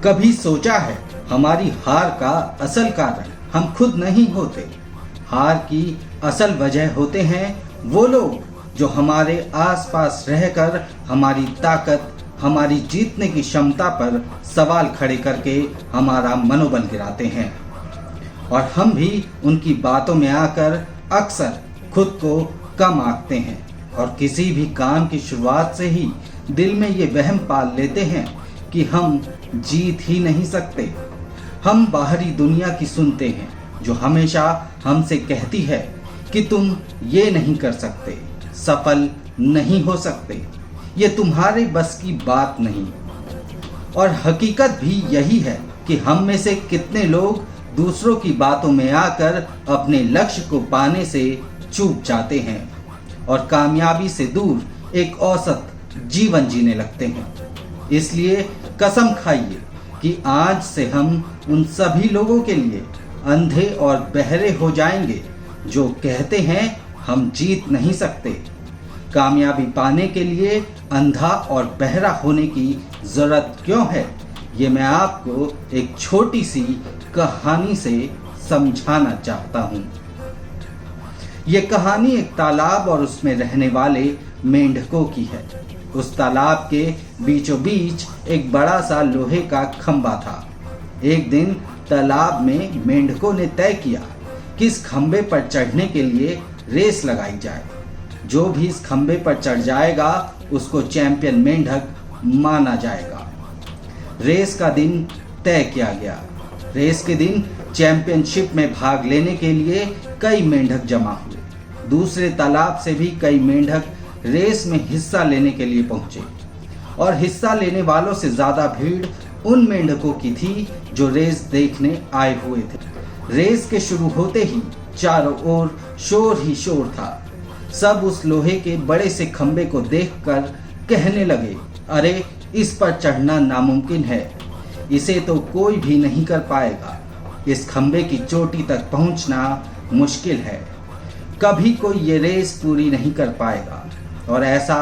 कभी सोचा है हमारी हार का असल कारण हम खुद नहीं होते। हार की असल वजह होते हैं वो लोग जो हमारे आसपास रहकर हमारी ताकत, हमारी जीतने की क्षमता पर सवाल खड़े करके हमारा मनोबल गिराते हैं। और हम भी उनकी बातों में आकर अक्सर खुद को कम आंकते हैं और किसी भी काम की शुरुआत से ही दिल में ये वहम पाल लेते हैं कि हम जीत ही नहीं सकते। हम बाहरी दुनिया की सुनते हैं जो हमेशा हमसे कहती है कि तुम ये नहीं कर सकते, सफल नहीं हो सकते, ये तुम्हारे बस की बात नहीं। और हकीकत भी यही है कि हम में से कितने लोग दूसरों की बातों में आकर अपने लक्ष्य को पाने से चूक जाते हैं और कामयाबी से दूर एक औसत जीवन जीने लगते हैं। इसलिए कसम खाइए कि आज से हम उन सभी लोगों के लिए अंधे और बहरे हो जाएंगे जो कहते हैं हम जीत नहीं सकते। कामयाबी पाने के लिए अंधा और बहरा होने की जरूरत क्यों है, ये मैं आपको एक छोटी सी कहानी से समझाना चाहता हूँ। ये कहानी एक तालाब और उसमें रहने वाले मेंढकों की है। उस तालाब के बीचों बीच एक बड़ा सा लोहे का खंबा था। एक दिन तालाब में मेंढकों ने तय किया कि इस खंबे पर चढ़ने के लिए रेस लगाई जाए। जो भी इस खंबे पर चढ़ जाएगा उसको चैंपियन मेंढक माना जाएगा। रेस का दिन तय किया गया। रेस के दिन चैंपियनशिप में भाग लेने के लिए कई मेंढक जमा हुए। दूसरे तालाब से भी कई मेंढक रेस में हिस्सा लेने के लिए पहुंचे और हिस्सा लेने वालों से ज्यादा भीड़ उन मेंढकों की थी जो रेस देखने आए हुए थे। रेस के शुरू होते ही चारों ओर शोर ही शोर था। सब उस लोहे के बड़े से खंबे को देखकर कहने लगे, अरे इस पर चढ़ना नामुमकिन है, इसे तो कोई भी नहीं कर पाएगा। इस खंबे की चोटी तक पहुंचना मुश्किल है, कभी कोई ये रेस पूरी नहीं कर पाएगा। और ऐसा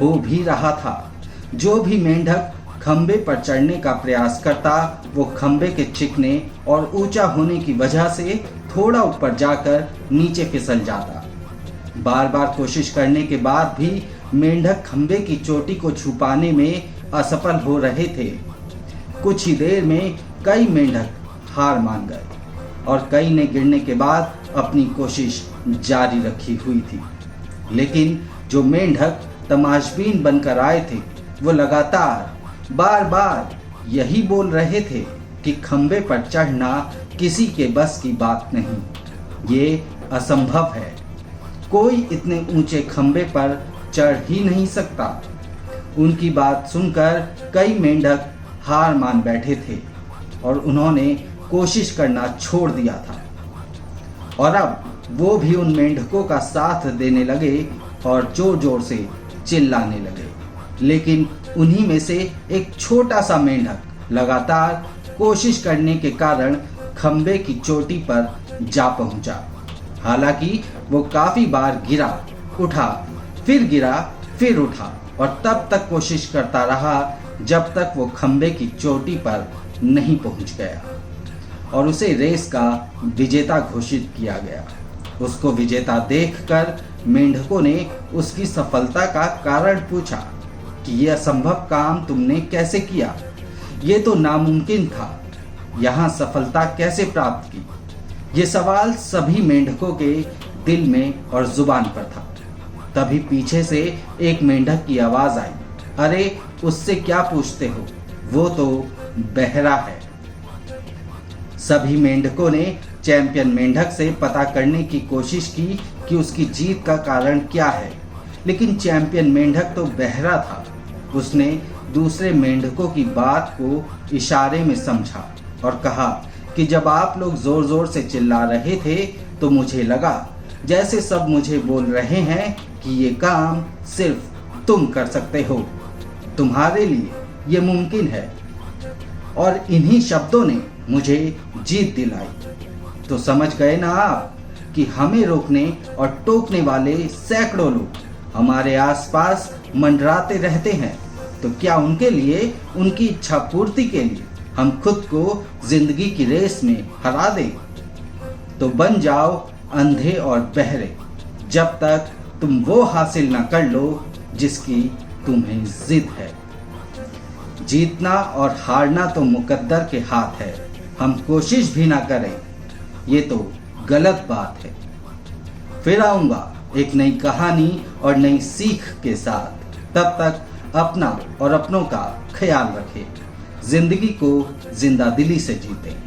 हो भी रहा था। जो भी मेंढक खंबे पर चढ़ने का प्रयास करता वो खंबे के चिकने और ऊंचा होने की वजह से थोड़ा ऊपर जाकर नीचे फिसल जाता। बार बार कोशिश करने के बाद भी मेंढक खंबे की चोटी को छुपाने में असफल हो रहे थे। कुछ ही देर में कई मेंढक हार मान गए और कई ने गिरने के बाद अपनी कोशिश जारी रखी हुई थी। लेकिन जो मेंढक तमाशबीन बनकर आए थे वो लगातार बार बार यही बोल रहे थे कि खंबे पर चढ़ना किसी के बस की बात नहीं, ये असंभव है, कोई इतने ऊंचे खंबे पर चढ़ ही नहीं सकता। उनकी बात सुनकर कई मेंढक हार मान बैठे थे और उन्होंने कोशिश करना छोड़ दिया था। और अब वो भी उन मेंढकों का साथ देने लगे और जोर जोर से चिल्लाने लगे। लेकिन उन्हीं में से एक छोटा सा मेंढक लगातार कोशिश करने के कारण खंबे की चोटी पर जा पहुंचा। हालांकि वो काफी बार गिरा, उठा, फिर गिरा, फिर उठा और तब तक कोशिश करता रहा जब तक वो खंबे की चोटी पर नहीं पहुंच गया और उसे रेस का विजेता घोषित किया गया। उसको विजेता देखकर मेंढकों ने उसकी सफलता का कारण पूछा कि यह असंभव काम तुमने कैसे किया, ये तो नामुमकिन था, यहाँ सफलता कैसे प्राप्त की। ये सवाल सभी मेंढकों के दिल में और जुबान पर था। तभी पीछे से एक मेंढक की आवाज आई, अरे उससे क्या पूछते हो, वो तो बहरा है। सभी मेंढकों ने चैंपियन मेंढक से पता करने की कोशिश की कि उसकी जीत का कारण क्या है, लेकिन चैंपियन मेंढक तो बहरा था। उसने दूसरे मेंढकों की बात को इशारे में समझा और कहा कि जब आप लोग जोर जोर से चिल्ला रहे थे तो मुझे लगा जैसे सब मुझे बोल रहे हैं कि ये काम सिर्फ तुम कर सकते हो, तुम्हारे लिए ये मुमकिन है। और इन्हीं शब्दों ने मुझे जीत दिलाई। तो समझ गए ना आप कि हमें रोकने और टोकने वाले सैकड़ों लोग हमारे आसपास मंडराते रहते हैं, तो क्या उनके लिए, उनकी इच्छा पूर्ति के लिए हम खुद को जिंदगी की रेस में हरा दें? तो बन जाओ अंधे और बहरे जब तक तुम वो हासिल ना कर लो जिसकी तुम्हें जिद है। जीतना और हारना तो मुकद्दर के हाथ है, हम कोशिश भी ना करें ये तो गलत बात है। फिर आऊंगा एक नई कहानी और नई सीख के साथ। तब तक अपना और अपनों का ख्याल रखें, जिंदगी को जिंदा दिली से जीतें।